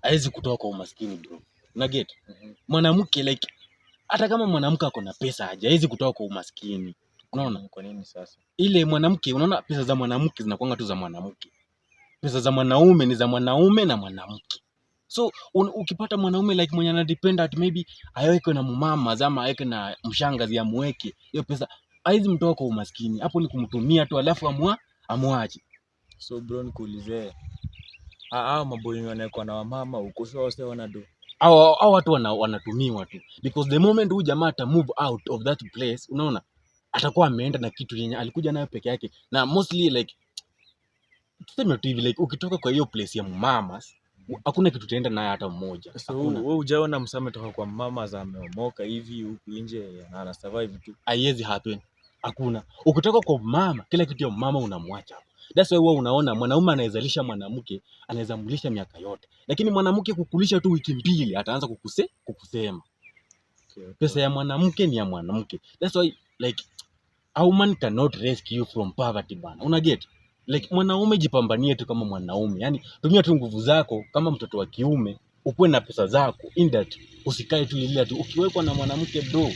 haiwezi kutoa kwa umaskini bro. Una get? Mwanamke like hata kama mwanamke ako na pesa aje, haiwezi kutoa kwa umaskini. Unaona? Kwa nini sasa? Ile mwanamke, unaona pesa za mwanamke zinakuanga tu za mwanamke. Pesa za mwanaume ni za mwanaume na mwanamke. So ukipata mwanaume like mwenye anadepend at maybe aweke na mumama ama aweke na mshangazi amweke, hiyo pesa haiwezi mtoa kwa umaskini. Hapo ni kumtumia tu alafu amwache. So bro nikuulize, hao maboy wanawekwa na wamama huko, so wase wanado Hao watu wanatumiwa tu, because the moment huyu jamaa ata move out of that place, unaona, atakuwa ameenda na kitu yenye alikuja nayo peke yake. Na mostly like tuseme tu hivi, like ukitoka kwa hiyo place ya mamas, hakuna kitu utaenda nayo hata mmoja. So wewe hujaona msame toka kwa mama za ameomoka hivi huku nje na ana survive tu? Haiwezi happen. Hakuna. Ukitoka kwa mama, kila kitu ya mama unamwacha hapo. That's why wewe unaona mwanaume anawezalisha mwanamke, anaweza mlisha miaka yote. Lakini mwanamke kukulisha tu wiki mbili ataanza kukusema. Okay. Pesa ya mwanamke ni ya mwanamke. That's why like a woman cannot rescue you from poverty bana. Una get? Like mwanaume jipambanie tu kama mwanaume. Yaani tumia tu nguvu zako kama mtoto wa kiume, ukuwe na pesa zako. In that usikae tu ile tu ukiwekwa na mwanamke bro.